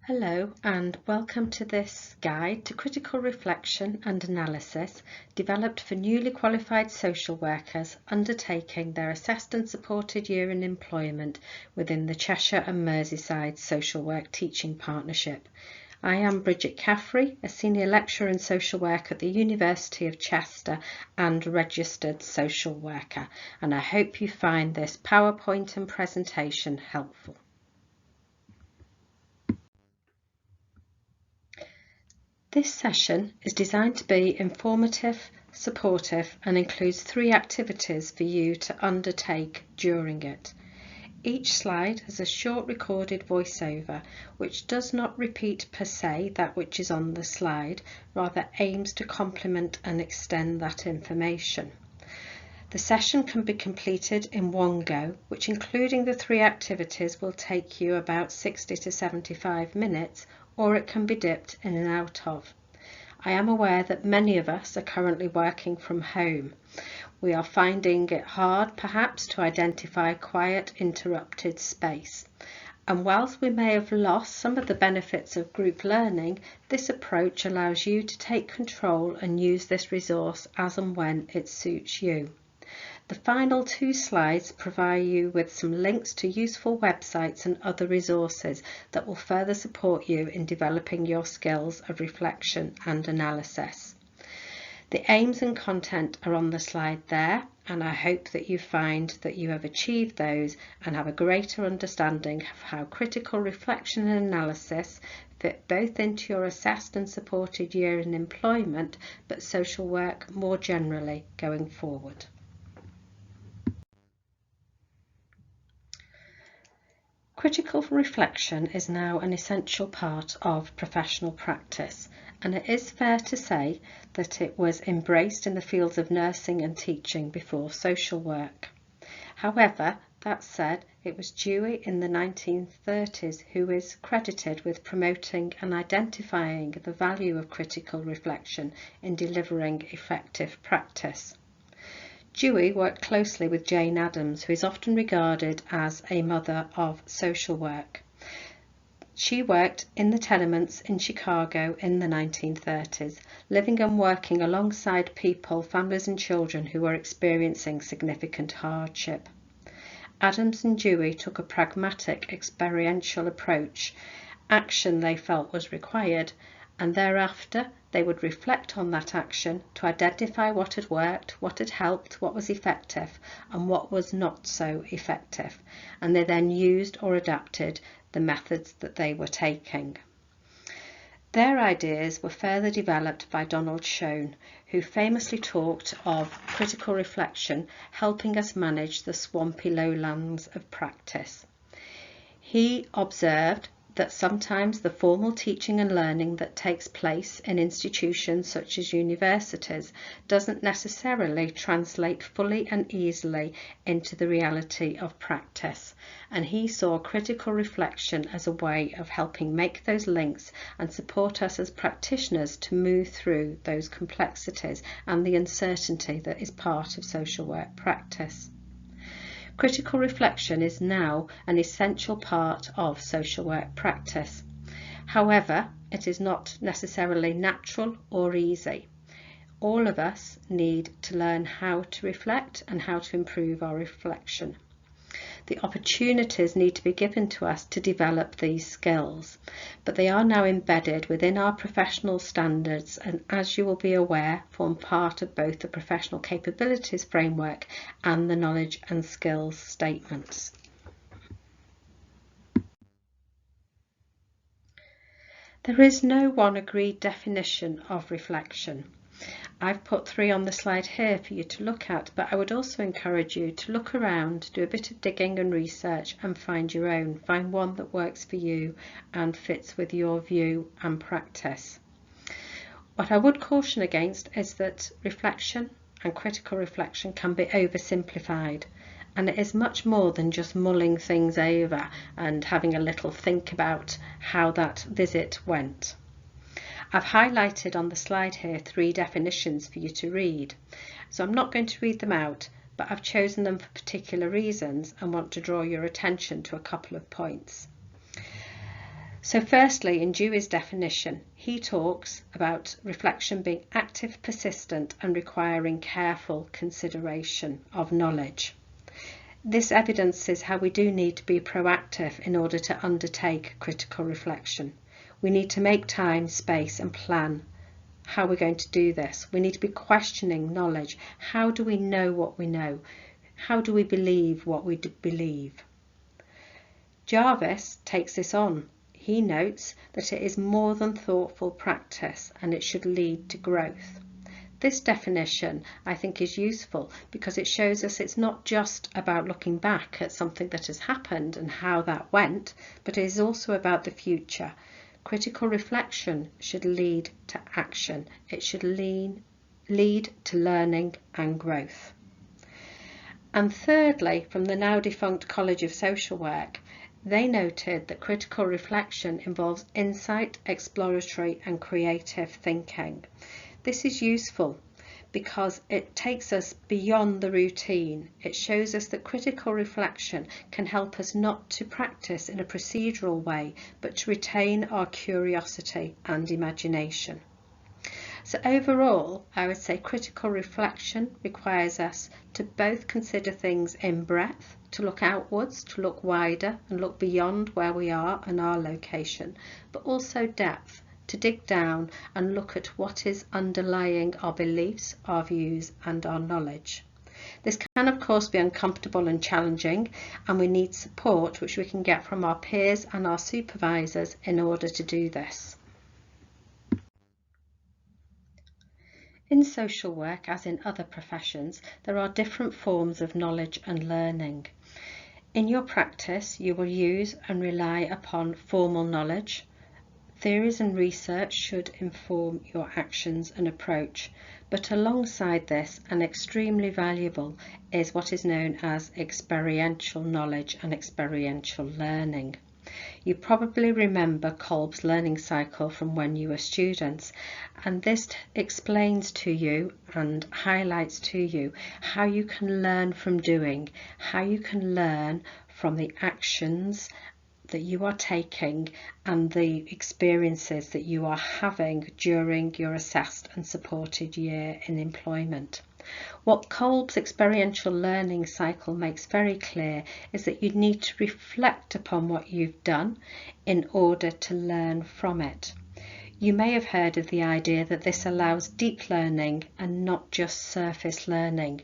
Hello and welcome to this guide to critical reflection and analysis developed for newly qualified social workers undertaking their assessed and supported year in employment within the Cheshire and Merseyside Social Work Teaching Partnership. I am Bridget Caffrey, a Senior Lecturer in Social Work at the University of Chester and registered social worker, and I hope you find this PowerPoint and presentation helpful. This session is designed to be informative, supportive and includes 3 activities for you to undertake during it. Each slide has a short recorded voiceover which does not repeat per se that which is on the slide, rather aims to complement and extend that information. The session can be completed in one go, which including the 3 activities will take you about 60 to 75 minutes, or it can be dipped in and out of. I am aware that many of us are currently working from home. We are finding it hard perhaps to identify quiet, interrupted space. And whilst we may have lost some of the benefits of group learning, this approach allows you to take control and use this resource as and when it suits you. The final 2 slides provide you with some links to useful websites and other resources that will further support you in developing your skills of reflection and analysis. The aims and content are on the slide there, and I hope that you find that you have achieved those and have a greater understanding of how critical reflection and analysis fit both into your assessed and supported year in employment, but social work more generally going forward. Critical reflection is now an essential part of professional practice, and it is fair to say that it was embraced in the fields of nursing and teaching before social work. However, that said, it was Dewey in the 1930s who is credited with promoting and identifying the value of critical reflection in delivering effective practice. Dewey worked closely with Jane Addams, who is often regarded as a mother of social work. She worked in the tenements in Chicago in the 1930s, living and working alongside people, families and children who were experiencing significant hardship. Addams and Dewey took a pragmatic, experiential approach. Action they felt was required, and thereafter they would reflect on that action to identify what had worked, what had helped, what was effective and what was not so effective, and they then used or adapted the methods that they were taking. Their ideas were further developed by Donald Schoen, who famously talked of critical reflection helping us manage the swampy lowlands of practice. He observed that sometimes the formal teaching and learning that takes place in institutions such as universities doesn't necessarily translate fully and easily into the reality of practice, and he saw critical reflection as a way of helping make those links and support us as practitioners to move through those complexities and the uncertainty that is part of social work practice. Critical reflection is now an essential part of social work practice. However, it is not necessarily natural or easy. All of us need to learn how to reflect and how to improve our reflection. The opportunities need to be given to us to develop these skills, but they are now embedded within our professional standards and, as you will be aware, form part of both the professional capabilities framework and the knowledge and skills statements. There is no one agreed definition of reflection. I've put 3 on the slide here for you to look at, but I would also encourage you to look around, do a bit of digging and research and find your own. Find one that works for you and fits with your view and practice. What I would caution against is that reflection and critical reflection can be oversimplified, and it is much more than just mulling things over and having a little think about how that visit went. I've highlighted on the slide here 3 definitions for you to read, so I'm not going to read them out, but I've chosen them for particular reasons and want to draw your attention to a couple of points. So firstly, in Dewey's definition, he talks about reflection being active, persistent and requiring careful consideration of knowledge. This evidences how we do need to be proactive in order to undertake critical reflection. We need to make time, space and plan how we're going to do this. We need to be questioning knowledge. How do we know what we know? How do we believe what we believe? Jarvis takes this on. He notes that it is more than thoughtful practice and it should lead to growth. This definition, I think, is useful because it shows us it's not just about looking back at something that has happened and how that went, but it is also about the future. Critical reflection should lead to action. It should lead to learning and growth. And thirdly, from the now defunct College of Social Work, they noted that critical reflection involves insight, exploratory and creative thinking. This is useful because it takes us beyond the routine. It shows us that critical reflection can help us not to practice in a procedural way, but to retain our curiosity and imagination. So overall, I would say critical reflection requires us to both consider things in breadth, to look outwards, to look wider and look beyond where we are and our location, but also depth, to dig down and look at what is underlying our beliefs, our views and our knowledge. This can of course be uncomfortable and challenging, and we need support which we can get from our peers and our supervisors in order to do this. In social work, as in other professions, there are different forms of knowledge and learning. In your practice, you will use and rely upon formal knowledge. Theories and research should inform your actions and approach, but alongside this, and extremely valuable, is what is known as experiential knowledge and experiential learning. You probably remember Kolb's learning cycle from when you were students, and this explains to you and highlights to you how you can learn from doing, how you can learn from the actions that you are taking and the experiences that you are having during your assessed and supported year in employment. What Kolb's experiential learning cycle makes very clear is that you need to reflect upon what you've done in order to learn from it. You may have heard of the idea that this allows deep learning and not just surface learning.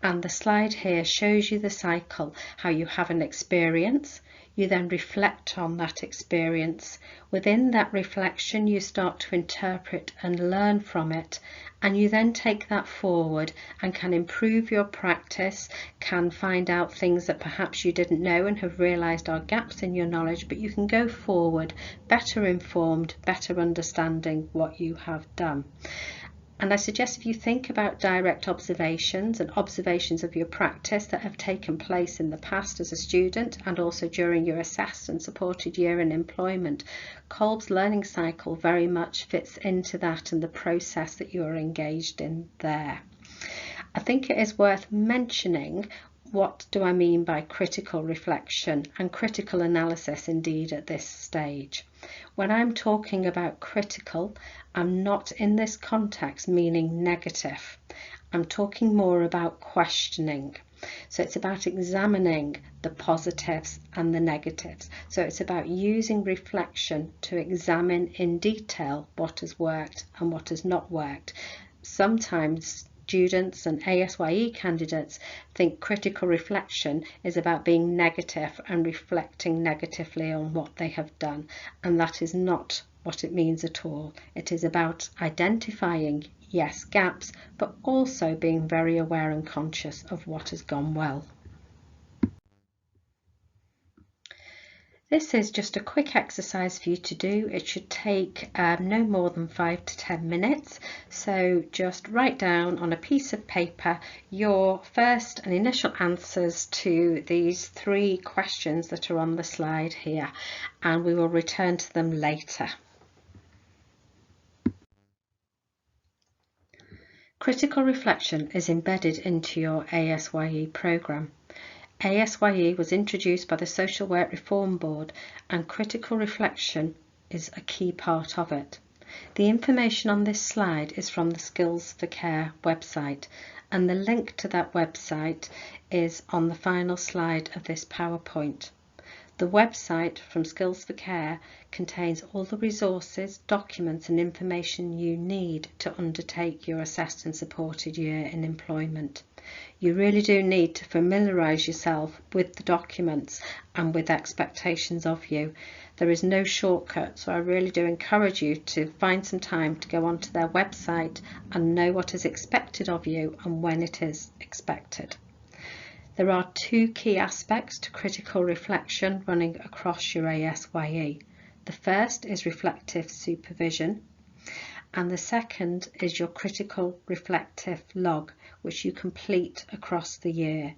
And the slide here shows you the cycle, how you have an experience, you then reflect on that experience. Within that reflection, you start to interpret and learn from it, and you then take that forward and can improve your practice, can find out things that perhaps you didn't know and have realised are gaps in your knowledge, but you can go forward better informed, better understanding what you have done. And I suggest if you think about direct observations and observations of your practice that have taken place in the past as a student and also during your assessed and supported year in employment, Kolb's learning cycle very much fits into that and the process that you are engaged in there. I think it is worth mentioning what do I mean by critical reflection and critical analysis indeed at this stage. When I'm talking about critical, I'm not in this context meaning negative. I'm talking more about questioning. So it's about examining the positives and the negatives. So it's about using reflection to examine in detail what has worked and what has not worked. Sometimes students and ASYE candidates think critical reflection is about being negative and reflecting negatively on what they have done, and that is not what it means at all. It is about identifying, yes, gaps, but also being very aware and conscious of what has gone well. This is just a quick exercise for you to do. It should take no more than 5 to 10 minutes. So just write down on a piece of paper your first and initial answers to these 3 questions that are on the slide here, and we will return to them later. Critical reflection is embedded into your ASYE programme. ASYE was introduced by the Social Work Reform Board, and critical reflection is a key part of it. The information on this slide is from the Skills for Care website, and the link to that website is on the final slide of this PowerPoint. The website from Skills for Care contains all the resources, documents and information you need to undertake your assessed and supported year in employment. You really do need to familiarise yourself with the documents and with expectations of you. There is no shortcut, so I really do encourage you to find some time to go onto their website and know what is expected of you and when it is expected. There are two key aspects to critical reflection running across your ASYE. The first is reflective supervision, and the second is your critical reflective log, which you complete across the year.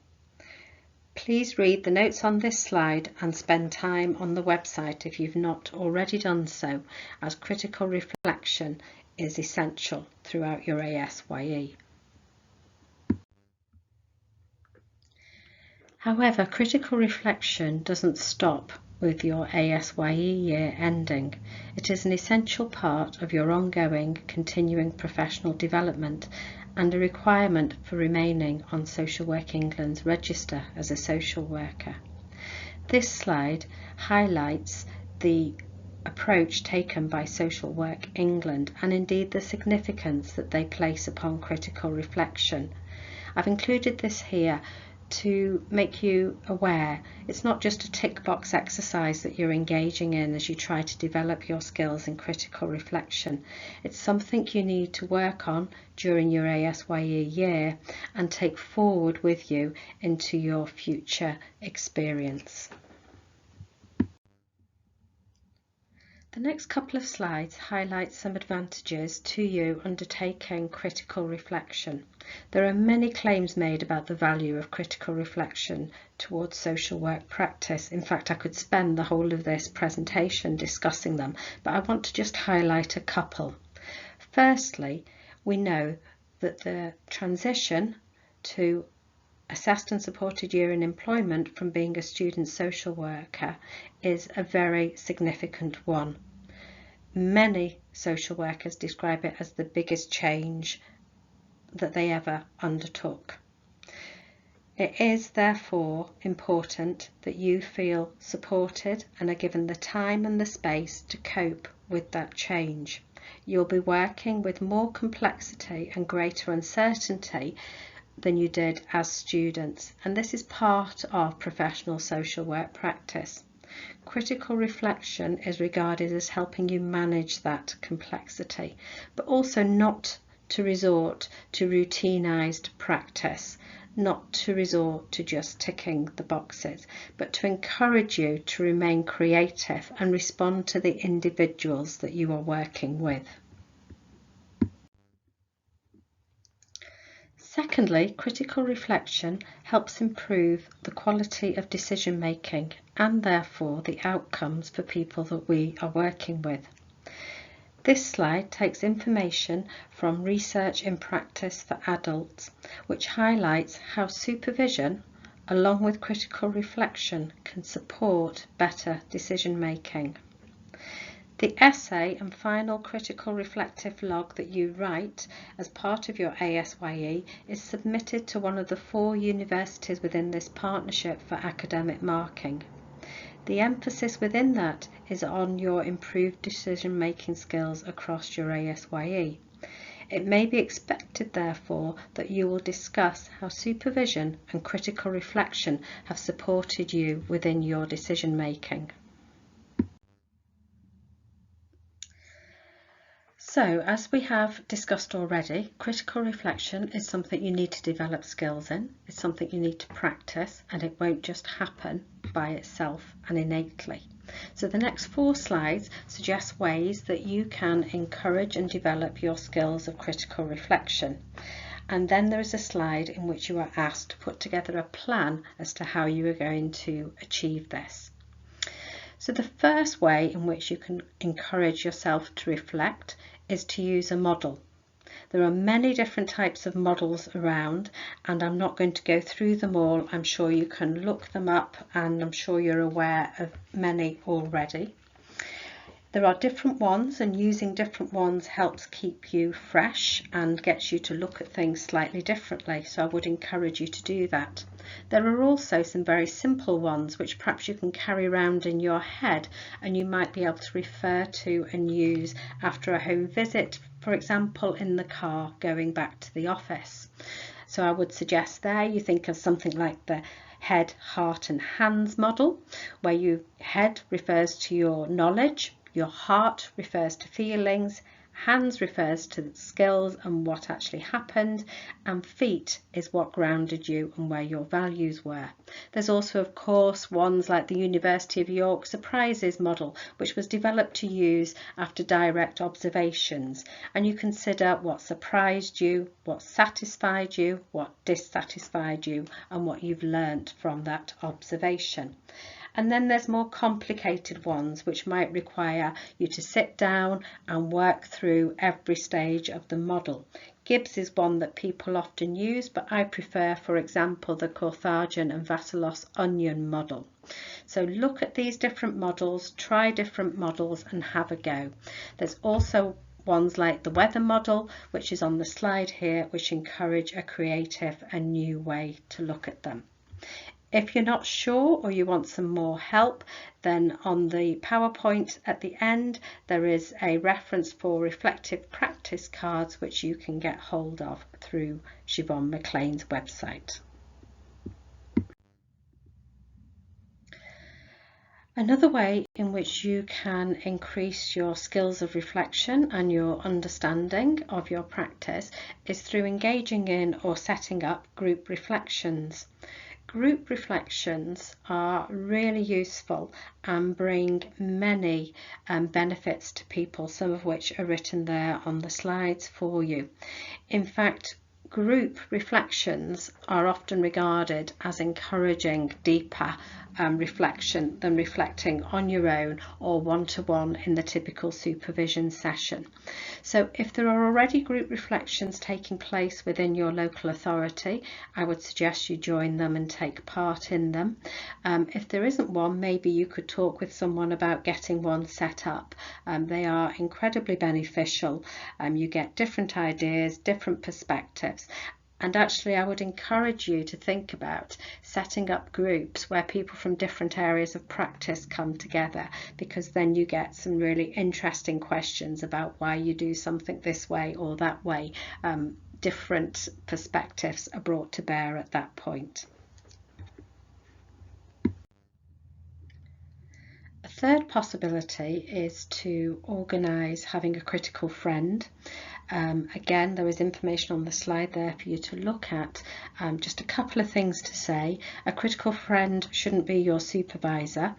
Please read the notes on this slide and spend time on the website if you've not already done so, as critical reflection is essential throughout your ASYE. However, critical reflection doesn't stop with your ASYE year ending. It is an essential part of your ongoing continuing professional development and a requirement for remaining on Social Work England's register as a social worker. This slide highlights the approach taken by Social Work England and indeed the significance that they place upon critical reflection. I've included this here to make you aware it's not just a tick box exercise that you're engaging in as you try to develop your skills in critical reflection. It's something you need to work on during your ASYE year and take forward with you into your future experience. The next couple of slides highlight some advantages to you undertaking critical reflection. There are many claims made about the value of critical reflection towards social work practice. In fact, I could spend the whole of this presentation discussing them, but I want to just highlight a couple. Firstly, we know that the transition to assessed and supported year in employment from being a student social worker is a very significant one. Many social workers describe it as the biggest change that they ever undertook. It is therefore important that you feel supported and are given the time and the space to cope with that change. You'll be working with more complexity and greater uncertainty than you did as students, and this is part of professional social work practice. Critical reflection is regarded as helping you manage that complexity, but also not to resort to routinized practice, not to resort to just ticking the boxes, but to encourage you to remain creative and respond to the individuals that you are working with. Secondly, critical reflection helps improve the quality of decision making and therefore the outcomes for people that we are working with. This slide takes information from Research in Practice for Adults, which highlights how supervision, along with critical reflection, can support better decision making. The essay and final critical reflective log that you write as part of your ASYE is submitted to one of the 4 universities within this partnership for academic marking. The emphasis within that is on your improved decision-making skills across your ASYE. It may be expected, therefore, that you will discuss how supervision and critical reflection have supported you within your decision-making. So, as we have discussed already, critical reflection is something you need to develop skills in, it's something you need to practice, and it won't just happen by itself and innately. So the next 4 slides suggest ways that you can encourage and develop your skills of critical reflection. And then there is a slide in which you are asked to put together a plan as to how you are going to achieve this. So the first way in which you can encourage yourself to reflect is to use a model. There are many different types of models around, and I'm not going to go through them all. I'm sure you can look them up, and I'm sure you're aware of many already. There are different ones, and using different ones helps keep you fresh and gets you to look at things slightly differently, so I would encourage you to do that. There are also some very simple ones which perhaps you can carry around in your head, and you might be able to refer to and use after a home visit, for example in the car going back to the office. So I would suggest there you think of something like the head, heart and hands model, where your head refers to your knowledge, your heart refers to feelings, hands refers to skills and what actually happened, and feet is what grounded you and where your values were. There's also, of course, ones like the University of York surprises model, which was developed to use after direct observations, and you consider what surprised you, what satisfied you, what dissatisfied you, and what you've learnt from that observation. And then there's more complicated ones which might require you to sit down and work through every stage of the model. Gibbs is one that people often use, but I prefer, for example, the Carthagen and Vassalos onion model. So look at these different models, try different models and have a go. There's also ones like the weather model, which is on the slide here, which encourage a creative and new way to look at them. If you're not sure or you want some more help, then on the PowerPoint at the end there is a reference for reflective practice cards which you can get hold of through Siobhan McLean's website. Another way in which you can increase your skills of reflection and your understanding of your practice is through engaging in or setting up group reflections. Group reflections are really useful and bring many benefits to people, some of which are written there on the slides for you. In fact, group reflections are often regarded as encouraging deeper reflection than reflecting on your own or one-to-one in the typical supervision session. So if there are already group reflections taking place within your local authority, I would suggest you join them and take part in them. If there isn't one, maybe you could talk with someone about getting one set up. They are incredibly beneficial. You get different ideas, different perspectives. And actually, I would encourage you to think about setting up groups where people from different areas of practice come together, because then you get some really interesting questions about why you do something this way or that way. Different perspectives are brought to bear at that point. A third possibility is to organise having a critical friend. Again, there is information on the slide there for you to look at. Just a couple of things to say. A critical friend shouldn't be your supervisor,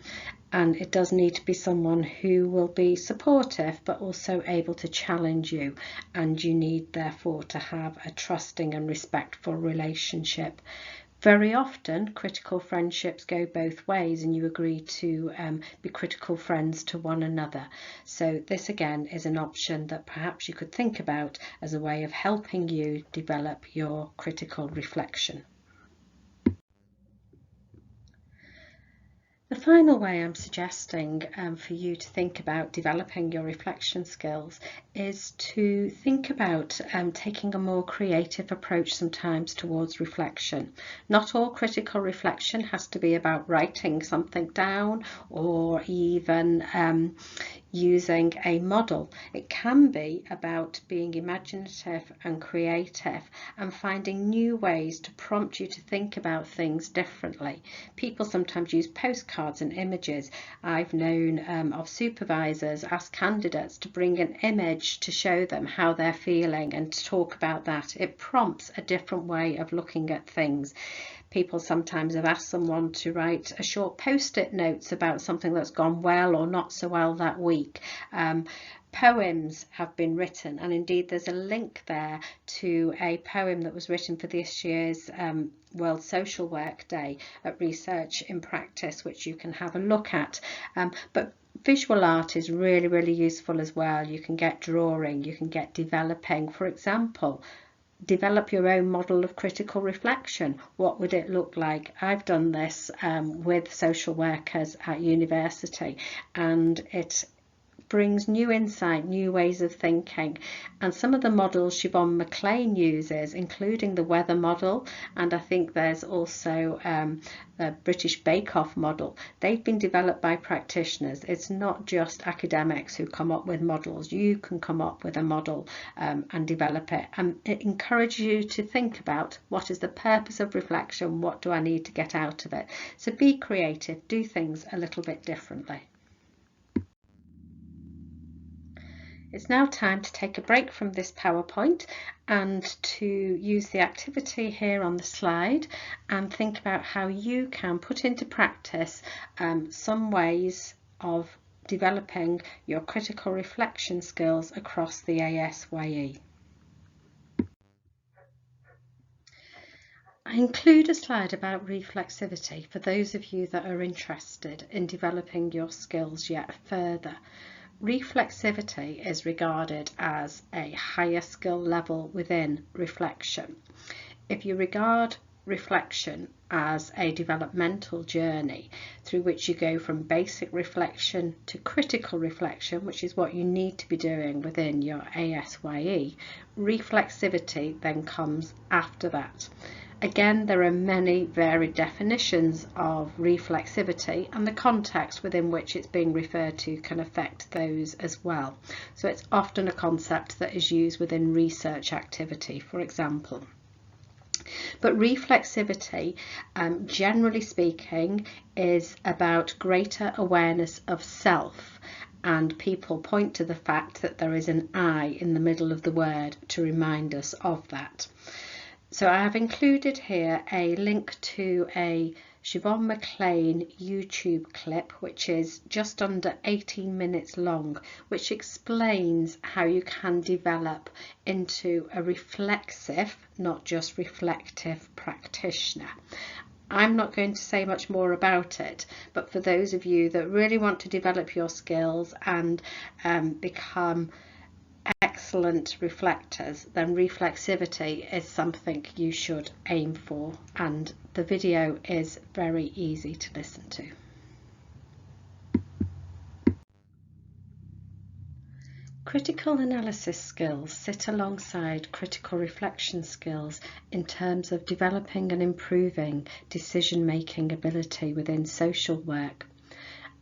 and it does need to be someone who will be supportive but also able to challenge you, and you need therefore to have a trusting and respectful relationship. Very often critical friendships go both ways and you agree to be critical friends to one another. So this again is an option that perhaps you could think about as a way of helping you develop your critical reflection. The final way I'm suggesting for you to think about developing your reflection skills is to think about taking a more creative approach sometimes towards reflection. Not all critical reflection has to be about writing something down or even using a model. It can be about being imaginative and creative and finding new ways to prompt you to think about things differently. People sometimes use postcards and images. I've known of supervisors ask candidates to bring an image to show them how they're feeling and to talk about that. It prompts a different way of looking at things. People sometimes have asked someone to write a short post-it notes about something that's gone well or not so well that week. Poems have been written, and indeed there's a link there to a poem that was written for this year's World Social Work Day at Research in Practice, which you can have a look at. But Visual art is really useful as well. You can get drawing, you can get developing. For example, develop your own model of critical reflection. What would it look like? I've done this with social workers at university, and it brings new insight, new ways of thinking. And some of the models Siobhan McLean uses, including the weather model, and I think there's also a British Bake Off model, they've been developed by practitioners. It's not just academics who come up with models. You can come up with a model and develop it. And it encourages you to think about, what is the purpose of reflection? What do I need to get out of it? So be creative, do things a little bit differently. It's now time to take a break from this PowerPoint and to use the activity here on the slide and think about how you can put into practice some ways of developing your critical reflection skills across the ASYE. I include a slide about reflexivity for those of you that are interested in developing your skills yet further. Reflexivity is regarded as a higher skill level within reflection. If you regard reflection as a developmental journey through which you go from basic reflection to critical reflection, which is what you need to be doing within your ASYE, reflexivity then comes after that. Again, there are many varied definitions of reflexivity, and the context within which it's being referred to can affect those as well. So it's often a concept that is used within research activity, for example. But reflexivity, generally speaking, is about greater awareness of self, and people point to the fact that there is an I in the middle of the word to remind us of that. So I have included here a link to a Siobhan McLean YouTube clip, which is just under 18 minutes long, which explains how you can develop into a reflexive, not just reflective practitioner. I'm not going to say much more about it, but for those of you that really want to develop your skills and become excellent reflectors, then reflexivity is something you should aim for, and the video is very easy to listen to. Critical analysis skills sit alongside critical reflection skills in terms of developing and improving decision-making ability within social work.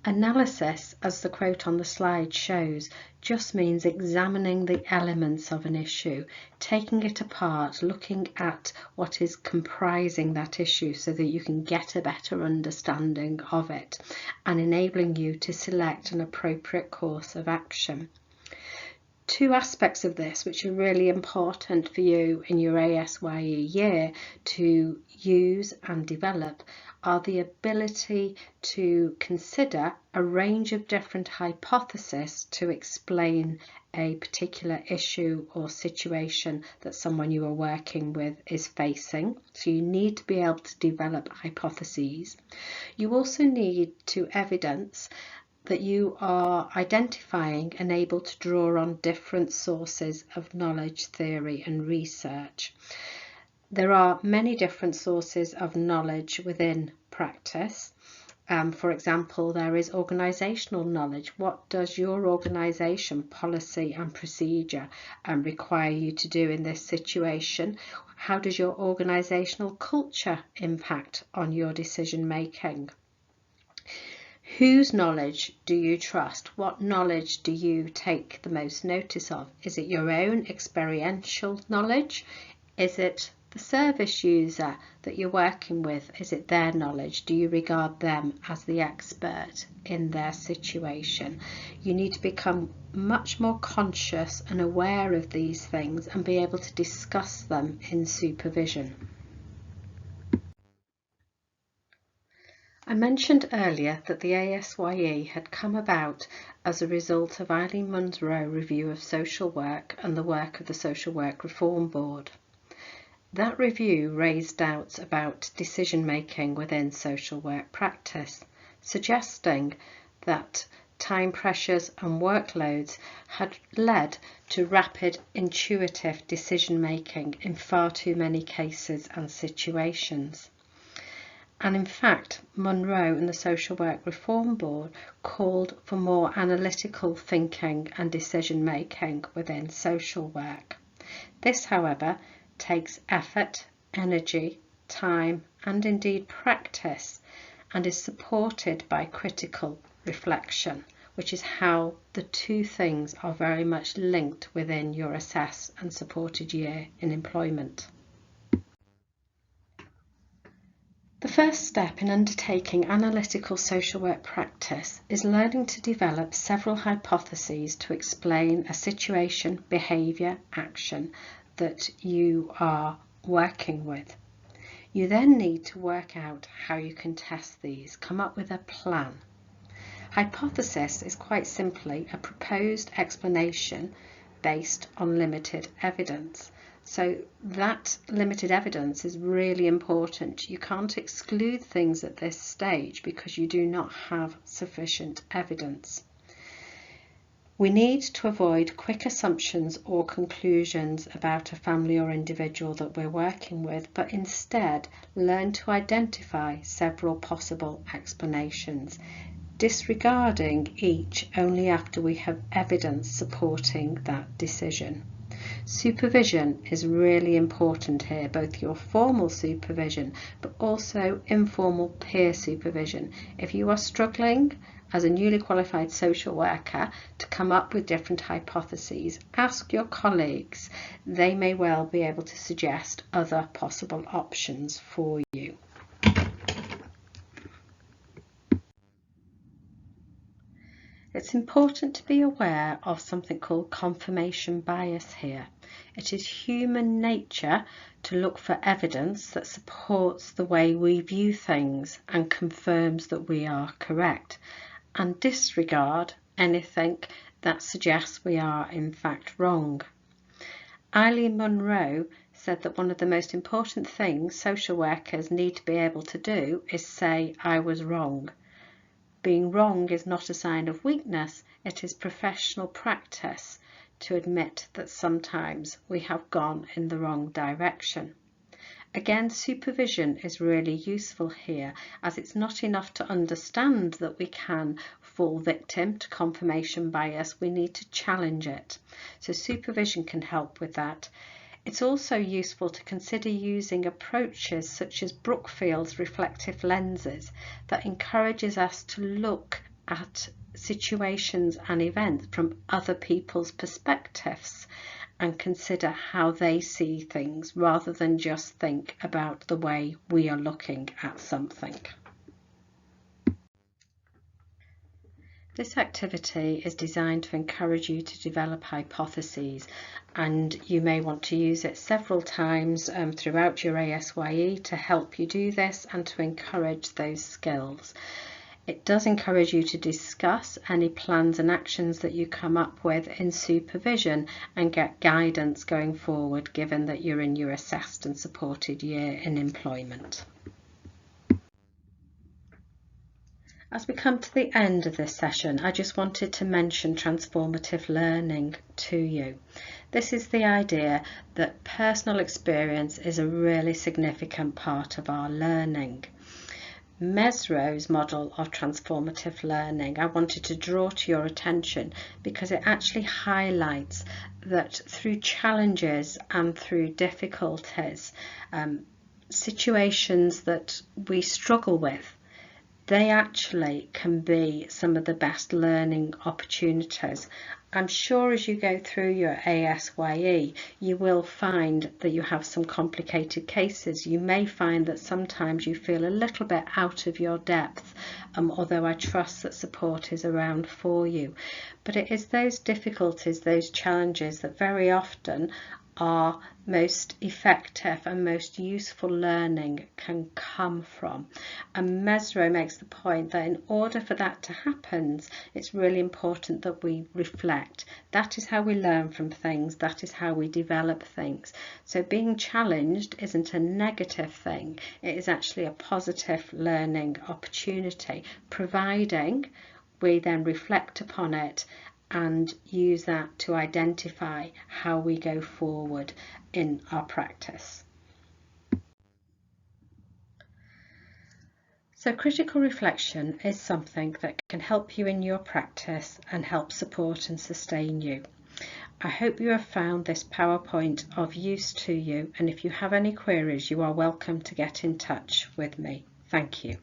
Analysis, as the quote on the slide shows, just means examining the elements of an issue, taking it apart, looking at what is comprising that issue so that you can get a better understanding of it, and enabling you to select an appropriate course of action. Two aspects of this which are really important for you in your ASYE year to use and develop are the ability to consider a range of different hypotheses to explain a particular issue or situation that someone you are working with is facing. So you need to be able to develop hypotheses. You also need to evidence that you are identifying and able to draw on different sources of knowledge, theory and research. There are many different sources of knowledge within practice. For example, there is organisational knowledge. What does your organisation, policy and procedure require you to do in this situation? How does your organisational culture impact on your decision making? Whose knowledge do you trust? What knowledge do you take the most notice of? Is it your own experiential knowledge? Is it the service user that you're working with? Is it their knowledge? Do you regard them as the expert in their situation? You need to become much more conscious and aware of these things and be able to discuss them in supervision. I mentioned earlier that the ASYE had come about as a result of Eileen Munro's review of social work and the work of the Social Work Reform Board. That review raised doubts about decision making within social work practice, suggesting that time pressures and workloads had led to rapid, intuitive decision making in far too many cases and situations. And in fact, Monroe and the Social Work Reform Board called for more analytical thinking and decision making within social work. This, however, takes effort, energy, time, and indeed practice, and is supported by critical reflection, which is how the two things are very much linked within your assessed and supported year in employment. The first step in undertaking analytical social work practice is learning to develop several hypotheses to explain a situation, behaviour, action that you are working with. You then need to work out how you can test these, come up with a plan. Hypothesis is quite simply a proposed explanation based on limited evidence. So that limited evidence is really important. You can't exclude things at this stage because you do not have sufficient evidence. We need to avoid quick assumptions or conclusions about a family or individual that we're working with, but instead learn to identify several possible explanations, disregarding each only after we have evidence supporting that decision. Supervision is really important here, both your formal supervision but also informal peer supervision. If you are struggling as a newly qualified social worker to come up with different hypotheses, ask your colleagues. They may well be able to suggest other possible options for you. It's important to be aware of something called confirmation bias here. It is human nature to look for evidence that supports the way we view things and confirms that we are correct, and disregard anything that suggests we are in fact wrong. ASYE Monroe said that one of the most important things social workers need to be able to do is say, "I was wrong." Being wrong is not a sign of weakness, it is professional practice to admit that sometimes we have gone in the wrong direction. Again, supervision is really useful here, as it's not enough to understand that we can fall victim to confirmation bias, we need to challenge it. So supervision can help with that. It's also useful to consider using approaches such as Brookfield's reflective lenses that encourages us to look at situations and events from other people's perspectives and consider how they see things rather than just think about the way we are looking at something. This activity is designed to encourage you to develop hypotheses, and you may want to use it several times throughout your ASYE to help you do this and to encourage those skills. It does encourage you to discuss any plans and actions that you come up with in supervision and get guidance going forward, given that you're in your assessed and supported year in employment. As we come to the end of this session, I just wanted to mention transformative learning to you. This is the idea that personal experience is a really significant part of our learning. Mesereau's model of transformative learning I wanted to draw to your attention because it actually highlights that through challenges and through difficulties, situations that we struggle with, they actually can be some of the best learning opportunities. I'm sure as you go through your ASYE, you will find that you have some complicated cases. You may find that sometimes you feel a little bit out of your depth, although I trust that support is around for you. But it is those difficulties, those challenges that very often are most effective and most useful learning can come from. And Mesereau makes the point that in order for that to happen, it's really important that we reflect. That is how we learn from things, that is how we develop things. So being challenged isn't a negative thing, it is actually a positive learning opportunity, providing we then reflect upon it and use that to identify how we go forward in our practice. So critical reflection is something that can help you in your practice and help support and sustain you. I hope you have found this PowerPoint of use to you, and if you have any queries, you are welcome to get in touch with me. Thank you.